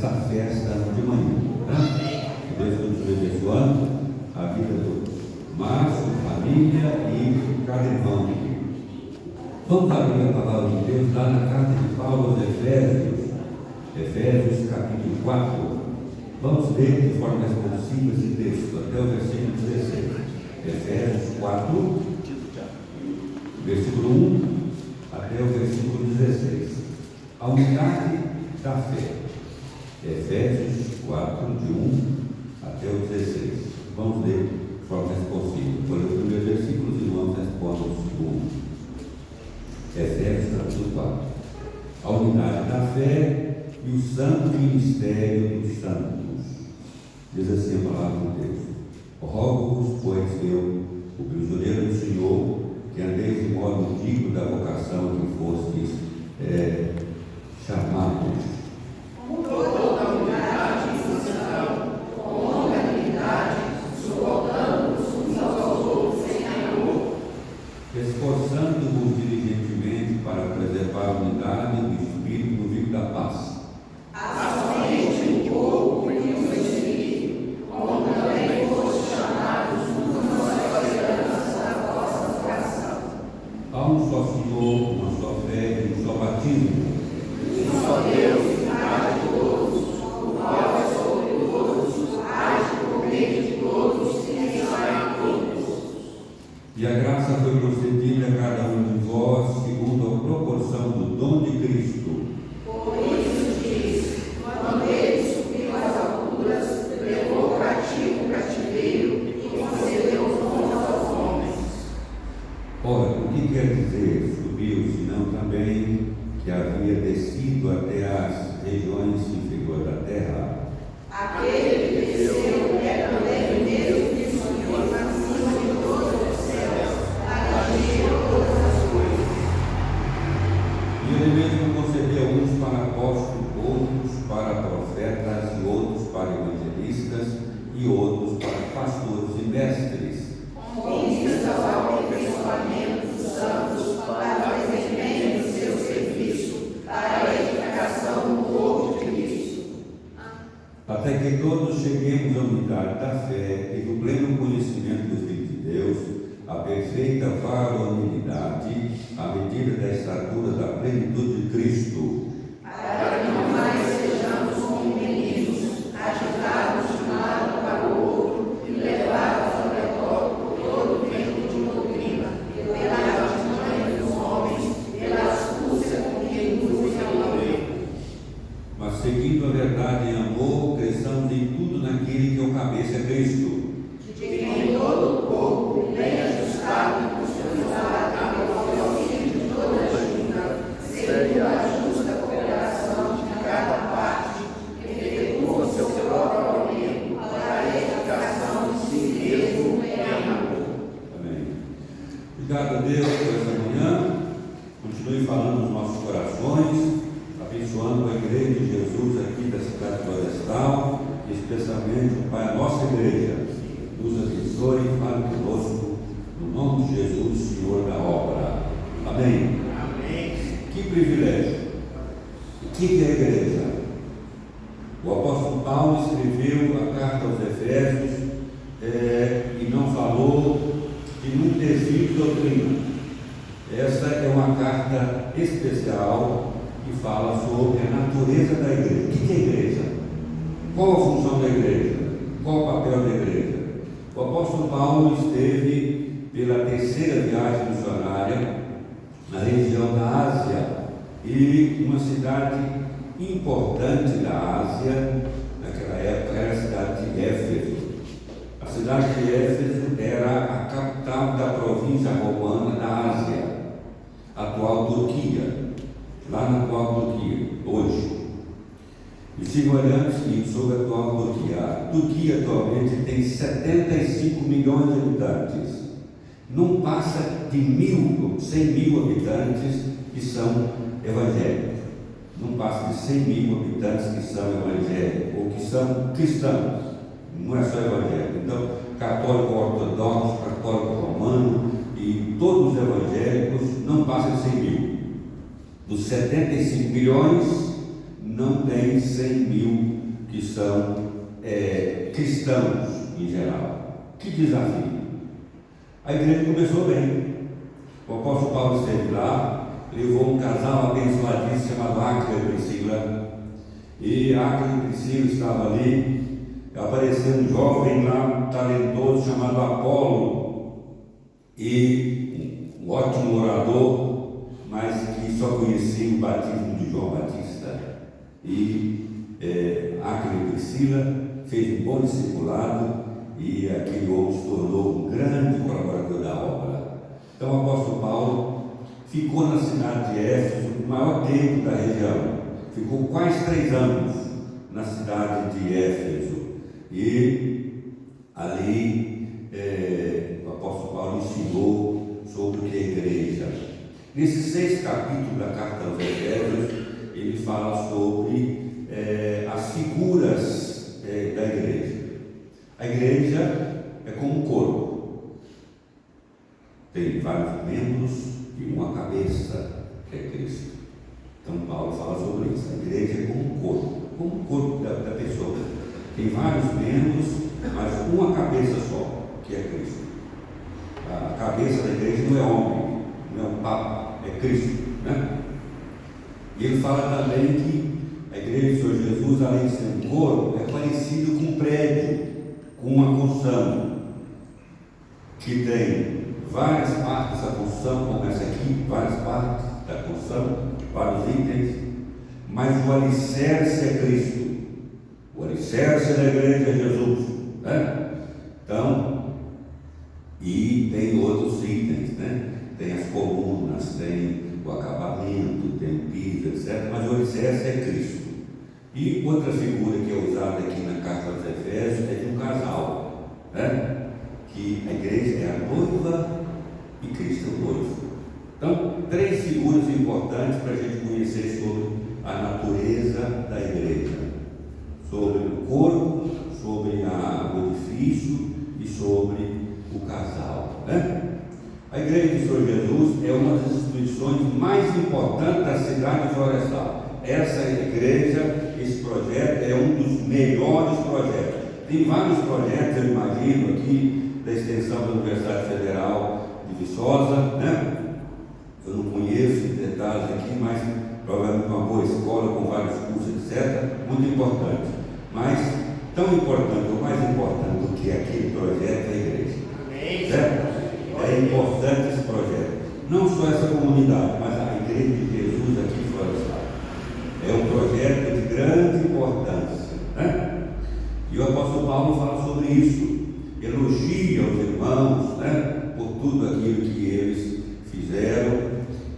essa festa de manhã. Né? Deus continue abençoando a vida do Márcio, família e cada irmão aqui. Vamos abrir a palavra de Deus lá na carta de Paulo aos Efésios capítulo 4. Vamos ler de forma responsiva esse texto até o versículo 16. Efésios 4, versículo 1 até o versículo 16. A unidade da fé. Efésios 4, de 1 até o 16. Vamos ler de forma responsiva. Vou ler o primeiro versículo, os irmãos respondam o segundo. Efésios capítulo 4. A unidade da fé e o santo ministério dos santos. Diz assim a palavra de Deus: rogo-vos, pois eu, o prisioneiro do Senhor, que andeis de modo digno da vocação que fostes chamados. Com toda a humildade e sanção, com longanimidade, suportando-vos uns aos outros em amor, esforçando-vos diligentemente para preservar a unidade do Espírito no vínculo da paz. há somente um corpo e um Espírito, como também fostes chamados numa só esperança da vossa vocação. Há um só Senhor, uma só fé e um só batismo. Um só Deus, Pai de todos, o qual é sobre todos, age por meio de todos e está em todos. E a graça foi concedida a cada um de vós segundo a proporção do dom de Cristo. Por isso diz, quando ele subiu às alturas, levou cativo o cativeiro e concedeu dons aos homens. Ora, o que quer dizer subiu, senão também que havia descido até as regiões inferiores da terra? Aquele que desceu é também Deus que subiu acima de todos os céus, para agir todas as coisas. E ele mesmo concedeu uns para apóstolos, outros para profetas, e outros para evangelistas, e outros para pastores e mestres, Com vistas ao aperfeiçoamento dos santos, para o desempenho do seu serviço, para a edificação do corpo de Cristo. até que todos cheguemos à unidade da fé e do pleno conhecimento do Filho de Deus, à perfeita varonilidade, à medida da estatura da plenitude de Cristo, Para que não mais sejamos como meninos, agitados de um lado para o outro e levados ao redor por todo o vento de doutrina, pela artimanha dos homens, pela astúcia com que induzem ao erro. mas seguindo a verdade em amor, cresçamos em tudo naquele que é o cabeça, é Cristo, De quem todo o corpo, bem ajustado e customizado pelo auxílio de toda a junta, segundo a justa cooperação de cada parte, efetua o seu próprio aumento para a edificação de si mesmo em amor. amém. Obrigado a Deus por essa manhã, continue falando nos nossos corações, abençoando a igreja de Jesus aqui da cidade florestal, especialmente, Pai, a nossa igreja. Nos abençoe e fale conosco, no nome de Jesus, Senhor da obra. Amém. Amém. Que privilégio. O que é a igreja? O apóstolo Paulo escreveu a carta aos Efésios e não falou de muito desvio de doutrina. Essa é uma carta especial que fala sobre a natureza da igreja. O que é a igreja? Qual a função da igreja? Qual o papel da igreja? O apóstolo Paulo esteve pela terceira viagem missionária na região da Ásia, e uma cidade importante da Ásia naquela época era a cidade de Éfeso. A cidade de Éfeso era a capital da província romana da Ásia, atual Turquia, lá na atual Turquia, hoje. E sigo olhando sobre a atual Turquia. A Turquia atualmente tem 75 milhões de habitantes. Não passa de 100 mil habitantes que são evangélicos. Não passa de 100 mil habitantes que são evangélicos ou que são cristãos. Não é só evangélico. Então, católico ortodoxo, católico romano e todos os evangélicos não passam de 100 mil. Dos 75 milhões, não tem 100 mil que são cristãos em geral. Que desafio! A igreja começou bem. O apóstolo Paulo esteve lá, levou um casal abençoadíssimo chamado Áquila e Priscila. E Áquila e Priscila estavam ali. Apareceu um jovem lá, talentoso, chamado Apolo, e um ótimo orador, mas que só conhecia o batismo de João Batista. E Áquila e Priscila fez um bom discipulado, e aquele homem se tornou um grande colaborador da obra. Então o apóstolo Paulo ficou na cidade de Éfeso o maior tempo da região, ficou quase 3 anos na cidade de Éfeso. E ali o apóstolo Paulo ensinou sobre o que é a igreja. Nesses 6 capítulos da carta aos Efésios, ele fala sobre as figuras da igreja. A igreja é como um corpo, tem vários membros e uma cabeça, que é Cristo. Então Paulo fala sobre isso. A igreja é como um corpo da pessoa. Tem vários membros, mas uma cabeça só, que é Cristo. A cabeça da igreja não é homem, não é um papa, é Cristo, né? E ele fala também que a igreja do Senhor Jesus, além de ser um corpo, é parecido com um prédio, com uma construção, que tem várias partes da construção, como essa aqui, várias partes da construção, vários itens, mas o alicerce é Cristo. O alicerce da igreja é Jesus, né? Então, e tem outros itens, né? Tem as colunas, tem o acabamento, tem o piso, etc. Mas o alicerce é Cristo. E outra figura que é usada aqui na carta aos Efésios é de um casal, né? Que a igreja é a noiva e Cristo é o noivo. Então, 3 figuras importantes para a gente conhecer sobre a natureza da igreja. Sobre o corpo, sobre o edifício e sobre o casal, né? A igreja do Senhor Jesus é uma das instituições mais importantes da cidade florestal. Essa igreja, esse projeto é um dos melhores projetos. Tem vários projetos, eu imagino, aqui da extensão da Universidade Federal de Viçosa, né? Eu não conheço em detalhes aqui, mas provavelmente uma boa escola com vários cursos, etc. Muito importante. Mas tão importante, ou mais importante do que aquele projeto é a igreja. Certo? É importante esse projeto. Não só essa comunidade, mas a igreja de Jesus aqui em Florestal. É um projeto de grande importância, né? E o apóstolo Paulo fala sobre isso. Elogia os irmãos, né? Por tudo aquilo que eles fizeram.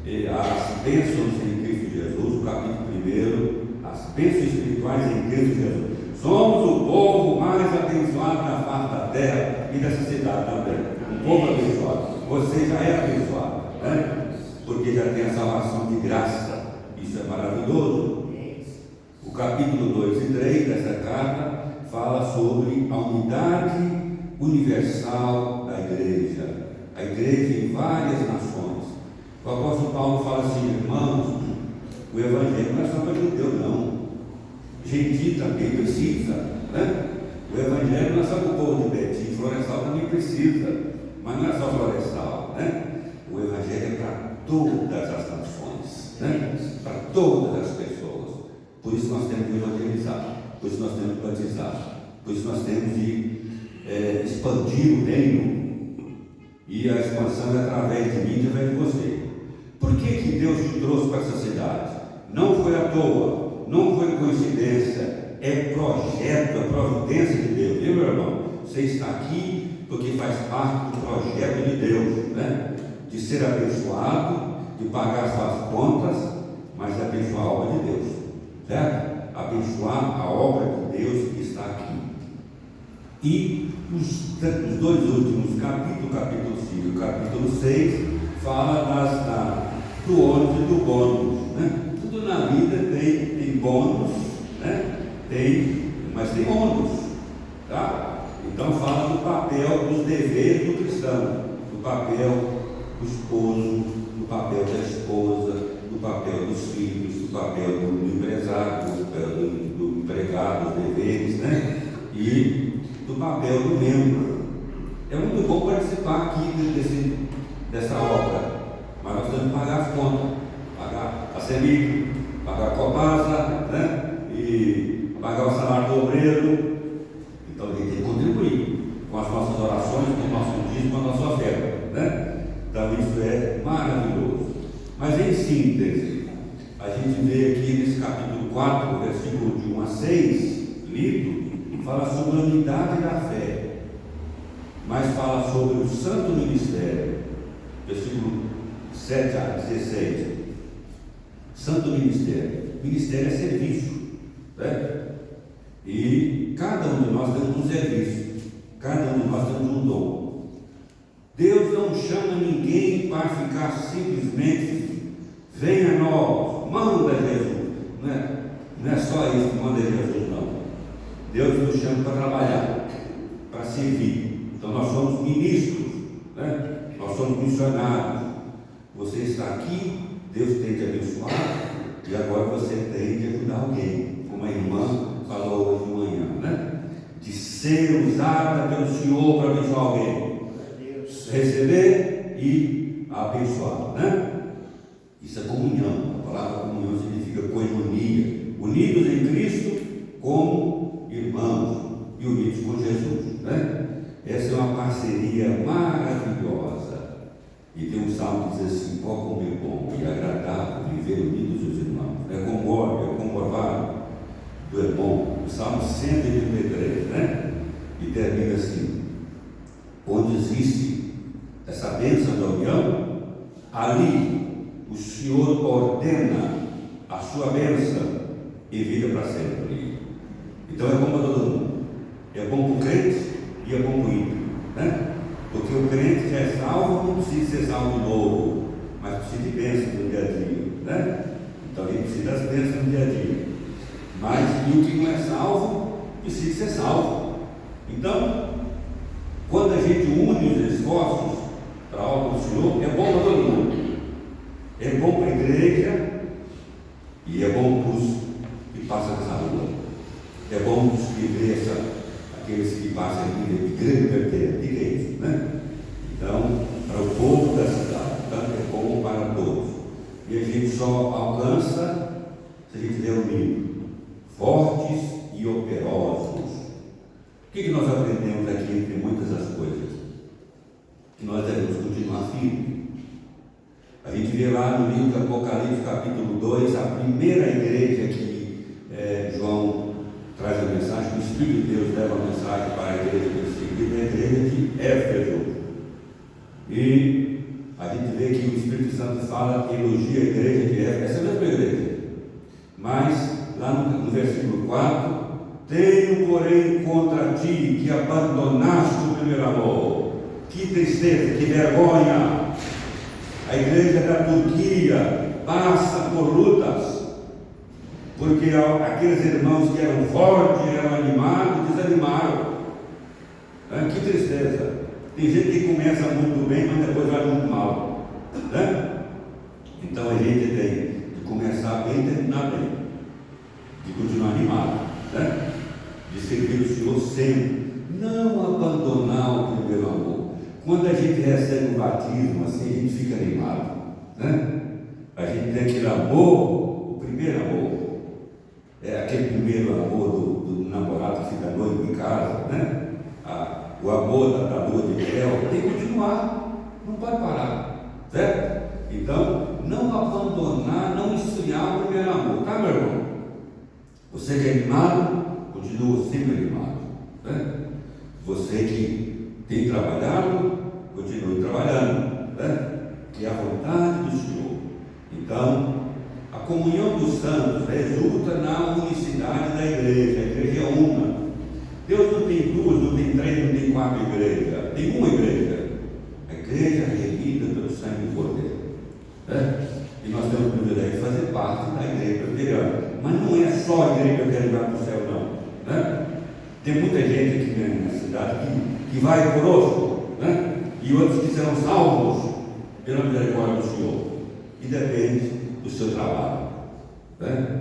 As bênçãos em Cristo Jesus, o capítulo 1, as bênçãos espirituais em Cristo Jesus. Somos o povo mais abençoado na face da terra e dessa cidade também. Um povo abençoado. Você já é abençoado, né? Porque já tem a salvação de graça. Isso é maravilhoso. O capítulo 2 e 3 dessa carta fala sobre a unidade universal da igreja. A igreja em várias nações. O apóstolo Paulo fala assim: irmãos, o evangelho não é só para judeu, não. Gentil também precisa, né? O evangelho não é só para o povo de Betim, Florestal também precisa, mas não é só Florestal, né? O evangelho é para todas as nações, né? Para todas as pessoas. Por isso nós temos de evangelizar, por isso nós temos de batizar, por isso nós temos de expandir o reino. E a expansão é através de mim e através de você. Por que Deus te trouxe para essa cidade? Não foi à toa, não foi coincidência, é projeto, é providência de Deus, viu, meu irmão? Você está aqui porque faz parte do projeto de Deus, né? De ser abençoado, de pagar suas contas, mas de abençoar a obra de Deus, certo? Abençoar a obra de Deus que está aqui. E os 2 últimos capítulos, capítulo 5 e capítulo 6, fala do ônus e do bônus, né? Tudo na vida tem bônus, né? Mas tem ônus, tá? Então fala do papel, dos deveres do cristão, do papel do esposo, do papel da esposa, do papel dos filhos, do papel do empresário, do empregado, dos deveres, né? E do papel do membro. É muito bom participar aqui dessa obra, mas nós temos que pagar as contas, pagar a CEMIG, pagar a Copasa, né? E pagar o salário do obreiro. Então a gente tem que contribuir com as nossas orações, com o nosso dízimo, com a nossa oferta, né? Então isso é maravilhoso. Mas em síntese, a gente vê aqui nesse capítulo 4, versículo de 1 a 6, lido, fala sobre a unidade da fé, mas fala sobre o santo ministério, versículo 7 a 16. Santo ministério. Ministério é serviço, né? E cada um de nós temos um serviço, cada um de nós temos um dom. Deus não chama ninguém para ficar simplesmente, venha a nós, manda Jesus. Não é só isso que manda Jesus, não. Deus nos chama para trabalhar, para servir. Então nós somos ministros, né? Nós somos missionários. Você está aqui, Deus tem de abençoar, e agora você tem de ajudar alguém, como a irmã falou hoje de manhã, né? De ser usada pelo Senhor para abençoar alguém. Receber e abençoar, né? Isso é comunhão. A palavra comunhão significa coinonia, unidos em Cristo como irmãos e unidos com Jesus, né? Essa é uma parceria maravilhosa. E tem um salmo que diz assim: ó, como é bom e agradável viver unidos os irmãos. É como óleo, é como orvalho do é bom. O salmo 133, né? E termina assim: onde existe essa bênção da união, ali o Senhor ordena a sua bênção e vida para sempre. Então é bom para todo mundo. É bom para o crente e é bom para o ímpio, né? Porque o crente já é salvo, não precisa ser salvo de novo, mas precisa de bênção no dia a dia, né? Então ele precisa das bênçãos no dia a dia. Mas e o que não é salvo, precisa ser salvo. Então, quando a gente une os esforços para a obra do Senhor, é bom para todo mundo. É bom para a igreja e é bom para os que passam nessa rua. É bom para os que vejam, aqueles que passam aqui de grande pertença. Diga isso, né? Então, para o povo da cidade, tanto é bom para todos. E a gente só alcança se a gente estiver unido, fortes e operosos. O que nós aprendemos aqui entre muitas das coisas? Que nós devemos continuar firmes. A gente vê lá no livro do Apocalipse, capítulo 2, a primeira igreja que João traz a mensagem, que o Espírito de Deus leva a mensagem para a igreja perseguida, é a igreja de Éfeso. E a gente vê que o Espírito Santo fala, elogia a igreja de Éfeso, essa é a mesma igreja. Mas, lá no versículo 4, tenho, porém, contra ti que abandonaste o primeiro amor. Que tristeza, que vergonha! A igreja da Turquia passa por lutas, porque aqueles irmãos que eram fortes, eram animados, desanimaram. Que tristeza! Tem gente que começa muito bem, mas depois vai muito mal, né? Então a gente tem de começar bem e terminar bem, de continuar animado, né? De servir o Senhor sempre, não abandonar o primeiro amor. Quando a gente recebe o batismo, assim, a gente fica animado, né? A gente tem aquele amor, o primeiro amor, é aquele primeiro amor do namorado que fica noivo em casa, né? O amor da lua de mel, tem que continuar, não pode parar, certo? Então, não abandonar, não esfriar o primeiro amor, tá, meu irmão? Você que é animado, continua sempre animado, né? Você que tem trabalhado, continue trabalhando, né? Que é a vontade do Senhor. Então, a comunhão dos santos resulta na unicidade da igreja. A igreja é uma. Deus não tem duas, não tem três, não tem quatro igrejas. Tem uma igreja. A igreja remida pelo sangue do Cordeiro, né? E nós temos o privilégio de fazer parte da igreja presbiteriana. Mas não é só a igreja que quer levar para o céu, não, né? Tem muita gente aqui na cidade que vai conosco, né? E outros que serão salvos pela misericórdia do Senhor. E depende do seu trabalho. Né?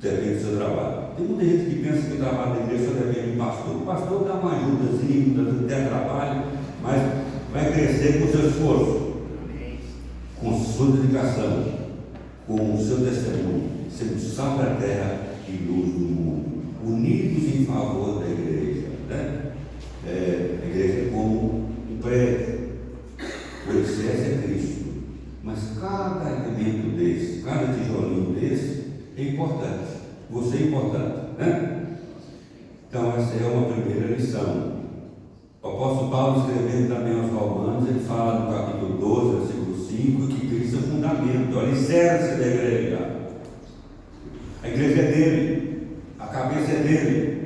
Depende do seu trabalho. Tem muita gente que pensa que o trabalho da igreja só depende do pastor. O pastor dá uma ajudazinha, der trabalho, mas vai crescer com o seu esforço, com sua dedicação, com o seu testemunho, sendo sal da terra e luz do mundo, unidos em favor da igreja. Né? A igreja é como um prédio, o alicerce é Cristo, mas cada elemento desse, cada tijolinho desse é importante. Você é importante, né? Então essa é uma primeira lição. O apóstolo Paulo, escrevendo também aos Romanos, ele fala no capítulo 12, versículo 5, que Cristo é o fundamento, o alicerce da igreja. A igreja é dele, a cabeça é dele.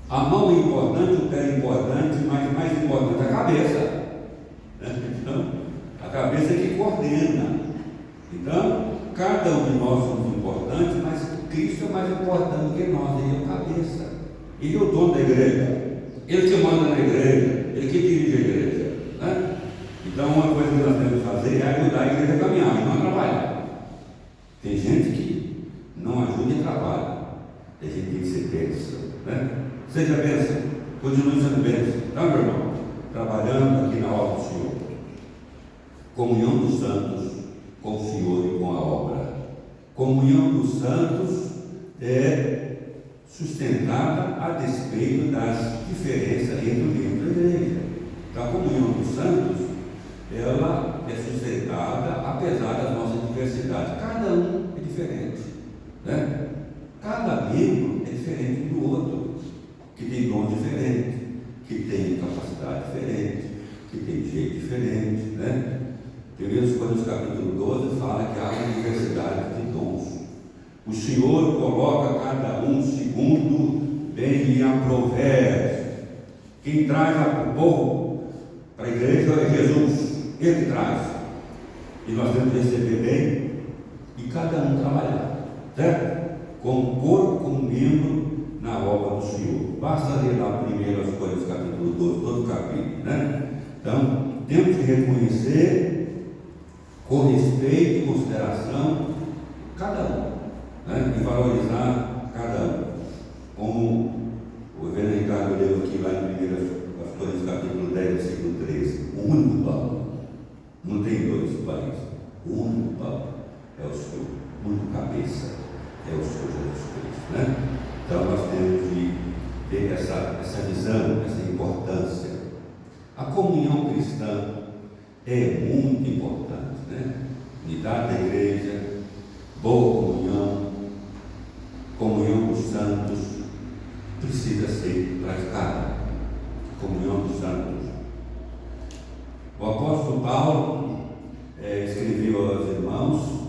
A mão é importante, o pé é importante, mas mais importante é a cabeça. Né? Então, a cabeça é que coordena. Então, cada um de nós somos importantes, mas Cristo é mais importante que nós, ele é a cabeça. Ele é o dono da igreja. Ele que manda na igreja, ele que dirige a igreja. Né? Então, uma coisa que nós temos que fazer é ajudar a igreja a caminhar, e não a trabalhar. Tem gente que não ajuda e trabalha. A gente tem que ser bênção. Né? Seja bênção, continue sendo bênção. Tá, meu irmão? Trabalhando aqui na obra do Senhor. Comunhão dos santos com o Senhor e com a obra. Comunhão dos santos é sustentada a despeito das diferenças entre o membro da igreja. Então, a comunhão dos santos, ela é sustentada apesar das nossas diversidades. Cada um é diferente, né? Cada membro é diferente um do outro, que tem dom diferente, que tem capacidade diferente, que tem jeito diferente, né? 1 Coríntios capítulo 12 fala que há uma diversidade de dons. O Senhor coloca cada um segundo bem lhe aprouver. Quem traz o povo para a igreja é Jesus. Ele traz. E nós temos que receber bem e cada um trabalhar, certo? Como corpo, como membro na obra do Senhor. Basta ler lá 1 Coríntios capítulo 12, todo o capítulo, né? Então, temos que reconhecer com respeito e consideração cada um, né? E valorizar cada um. Como o reverendo Ricardo leu aqui lá em 1 Coríntios capítulo 10, versículo 13, o único pão, não tem dois pães, o único pão é o Senhor, o único cabeça é o Senhor Jesus Cristo, né? Então nós temos de ter essa visão, essa importância. A comunhão cristã é muito importante, né? Unidade da igreja, boa comunhão, comunhão dos santos, precisa ser praticada. Comunhão dos santos. O apóstolo Paulo escreveu aos irmãos,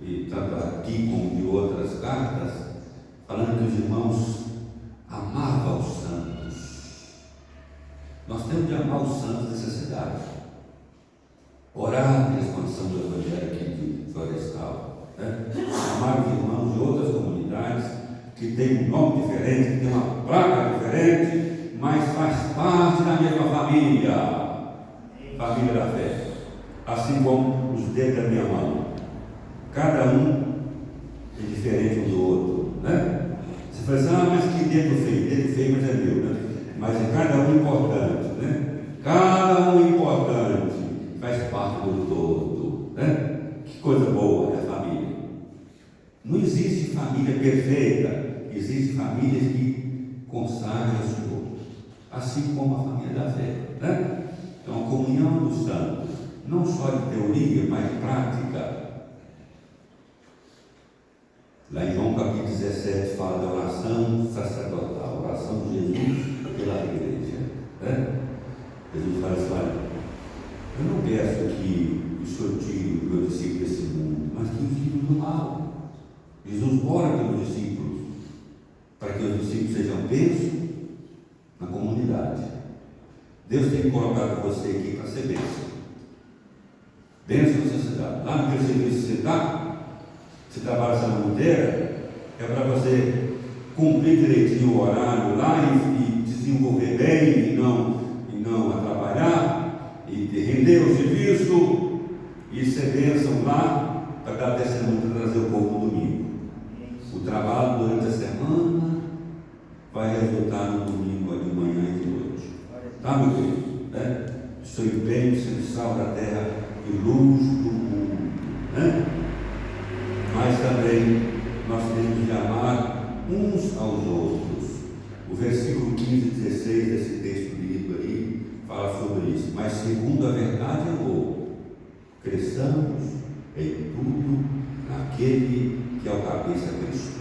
e tanto aqui como de outras cartas, falando que os irmãos amavam os santos. Nós temos de amar os santos dessa cidade. Orar pela expansão do Evangelho aqui de Florestal, né? Amar os irmãos de outras comunidades que têm um nome diferente, que têm uma placa diferente, mas faz parte da mesma família, família da fé, assim como os dedos da minha mão. Cada um é diferente um do outro, né? Você fala assim, mas que dedo feio, mas é meu, né? Mas é cada um importante, né? Cada um importante, faz parte do todo, né? Que coisa boa é a família. Não existe família perfeita, existe famílias que consagram ao Senhor, assim como a família da fé, né? Então, a comunhão dos santos, não só de teoria, mas de prática. Lá em João capítulo 17 fala da oração sacerdotal, oração de Jesus pela igreja, né? Jesus fala assim, olha, eu não peço que o Senhor tire o meu discípulo desse mundo, mas que o tire do mal. Jesus ora pelos discípulos, para que os discípulos sejam bênçãos na comunidade. Deus tem colocado você aqui para ser bênção. Bênção na sociedade. Lá no serviço que você está, você trabalha essa maneira, é para você cumprir direitinho o horário lá e desenvolver bem e não atrapalhar, e render o serviço e ser bênção lá, para dar testemunho, para trazer o povo no domingo. O trabalho durante a semana vai resultar no domingo de manhã e de noite. Tá, meu querido? Né? Seu empenho sendo sal da terra e luz do mundo. Né? Mas também nós temos de amar uns aos outros. O versículo 15 e 16 desse texto lido aí fala sobre isso. Mas segundo a verdade e amor, cresçamos em tudo naquele que é o cabeça Cristo.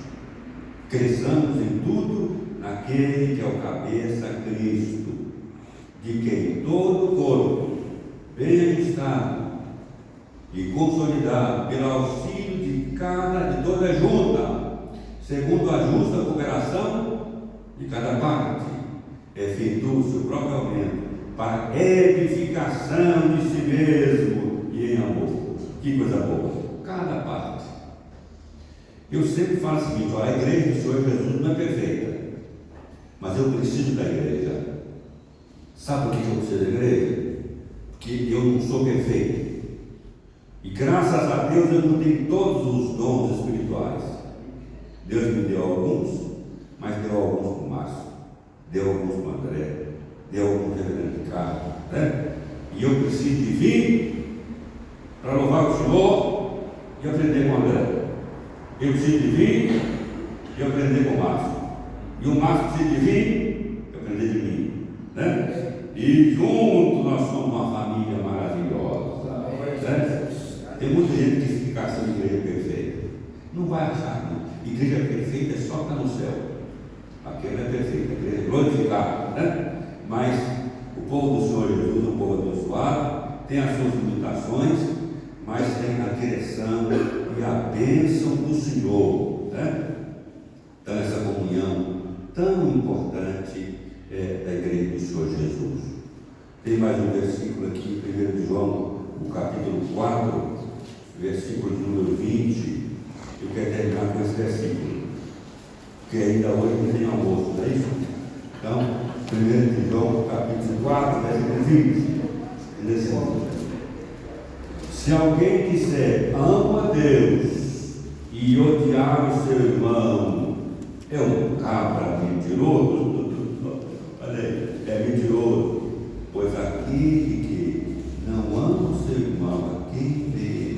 Cresçamos em tudo naquele que é o cabeça Cristo, de quem todo o corpo, bem ajustado e consolidado pelo auxílio de toda junta, segundo a justa cooperação de cada parte, efetua o seu próprio aumento para edificação de si mesmo e em amor. Que coisa boa! Cada parte. Eu sempre falo o seguinte: ó, a igreja do Senhor Jesus não é perfeita, mas eu preciso da igreja. Sabe por que eu preciso da igreja? Porque eu não sou perfeito. E graças a Deus eu não tenho todos os dons espirituais. Deus me deu alguns, mas deu alguns para o Márcio, deu alguns para o André, deu alguns para o reverendo Ricardo, né? E eu preciso de vir para louvar o Senhor e aprender com o André. Eu preciso de vir e aprender com o Márcio. E o Márcio precisa de vir e aprender de mim, né? E juntos nós somos uma família maravilhosa, né? Tem muita gente que fica achando igreja perfeita. Não vai achar, não. Igreja perfeita é só estar no céu. Aquela é perfeita, a igreja é glorificada, né? Mas o povo do Senhor Jesus é um povo abençoado, tem as suas limitações, mas tem a direção e a bênção do Senhor, né? Então essa comunhão tão importante da igreja do Senhor Jesus. Tem mais um versículo aqui, 1 João, no capítulo 4, versículo de número 20. Eu quero terminar com esse versículo, porque ainda hoje não tem almoço, não é isso? Então, 1 João, capítulo 4, versículo 20. Se alguém disser amo a Deus e odiar o seu irmão, é um cabra mentiroso. Olha aí, é mentiroso. Pois aquele que não ama o seu irmão, a quem vê,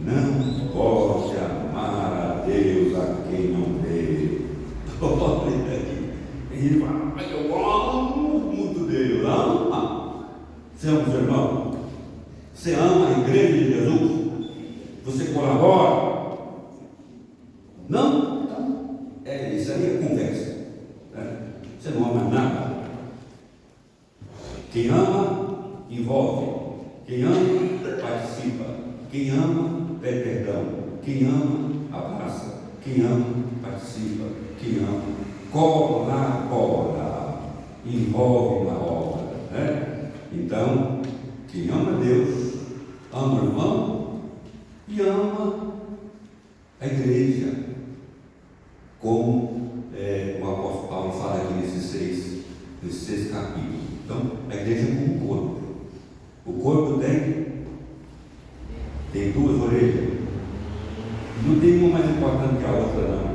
não pode amar a Deus a quem não vê. Olha aí. Ele fala, mas eu amo muito Deus. Ama. Você ama o seu irmão? Você ama a igreja de Jesus? Você colabora? Não? Isso aí é conversa, né? Você não ama nada. Quem ama, envolve. Quem ama, participa. Quem ama, pede perdão. Quem ama, abraça. Quem ama, participa. Quem ama, colabora. Envolve na obra, né? Então, quem ama Deus, ama o irmão e ama a igreja, como o apóstolo Paulo fala aqui nesses seis capítulos. Então, a igreja é como um corpo. O corpo tem duas orelhas. Não tem uma mais importante que a outra, não.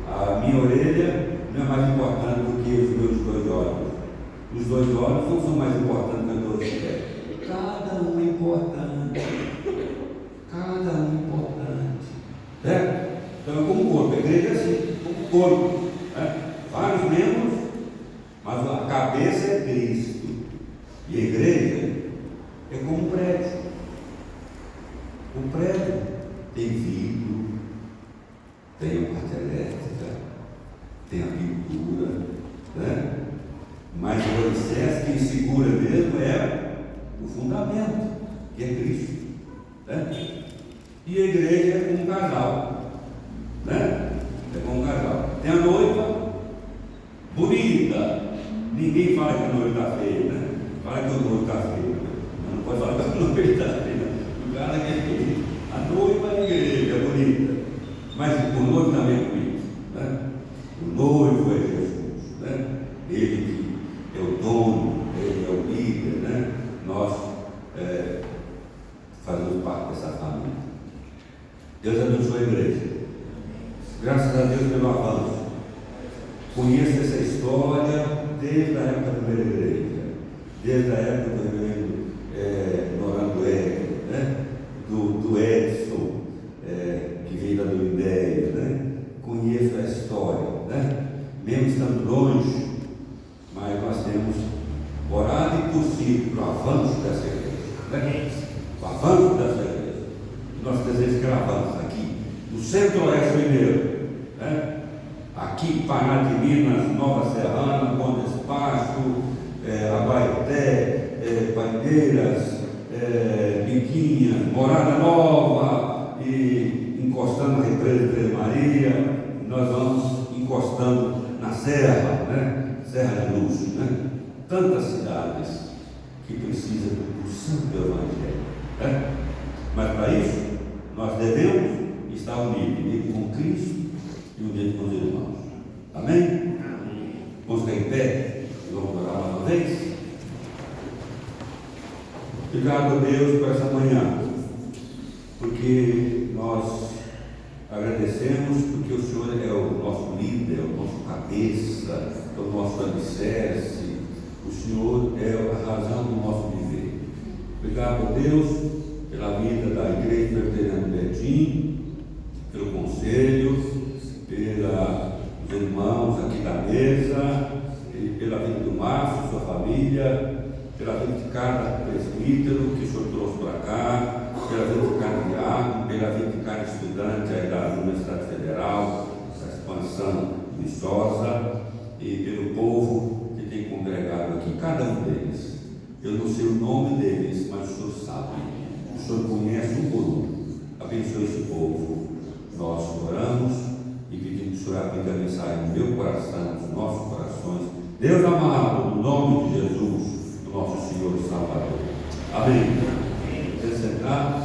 A minha orelha não é mais importante do que os meus dois olhos. Os dois olhos não são mais importantes que os dois pés. Cada um é importante. Cada um é importante. Certo? Então é como um corpo. A igreja é assim, como um corpo. Né? Vários membros, mas a cabeça é Cristo. E a igreja é como um prédio. O prédio tem vidro, tem a parte elétrica, tem a pintura, né? Mas o alicerce, quem segura mesmo é o fundamento, que é Cristo, né? E a igreja é como um casal, né? É como um casal. Tem a noiva bonita. Ninguém fala que a noiva está feia, né? Fala que o noivo está feio. Não pode falar que a noiva está feia. O cara que é bonito. A noiva é a igreja, é bonita. Mas o noivo também é bonito, né? O noivo é Jesus, né? Ele que é o dono, ele é o líder, né? Nós fazemos parte dessa família. Deus abençoe a igreja. Graças a Deus pelo avanço. Conheço essa história desde a época da primeira igreja, desde a época do reverendo Norandué, né? do Edson, que veio da Doideia, né? Conheço a história, né? Mesmo estando longe, mas nós temos orado e torcido para o avanço dessa igreja, né? O avanço dessa igreja. Nós desejamos que ela avance aqui, no centro-oeste mineiro, né? Aqui, Pará de Minas, Nova Serrana, Bom Despacho, Abaeté, Paineiras, Biquinha, Morada Nova, e encostando na represa de Três Maria, nós vamos encostando na Serra, né? Serra de Luz, né? Tantas cidades que precisam do santo Evangelho, né? Mas para isso, nós devemos estar unidos com Cristo e unidos com os irmãos. Amém? Amém. Vamos ficar em pé e vamos orar mais uma vez? Obrigado a Deus por essa manhã, porque nós agradecemos, porque o Senhor é o nosso líder, é o nosso cabeça, é o nosso alicerce, o Senhor é a razão do nosso viver. Obrigado a Deus pela vida da Igreja Presbiteriana de Betim, pelo conselho, pelos irmãos aqui da mesa, e pela vida do Márcio, sua família, pela vida de cada presbítero que o Senhor trouxe para cá, pela vida de cada diácono, pela vida de cada estudante aí da Universidade Federal, da expansão viçosa, e pelo povo que tem congregado aqui, cada um deles. Eu não sei o nome deles, mas o Senhor sabe. O Senhor conhece um por um. Abençoe esse povo. Nós oramos e pedimos que o Senhor aplique a mensagem no meu coração, nos nossos corações. Deus amado, no nome de Jesus, o nosso Senhor e Salvador. Amém. Você sentar.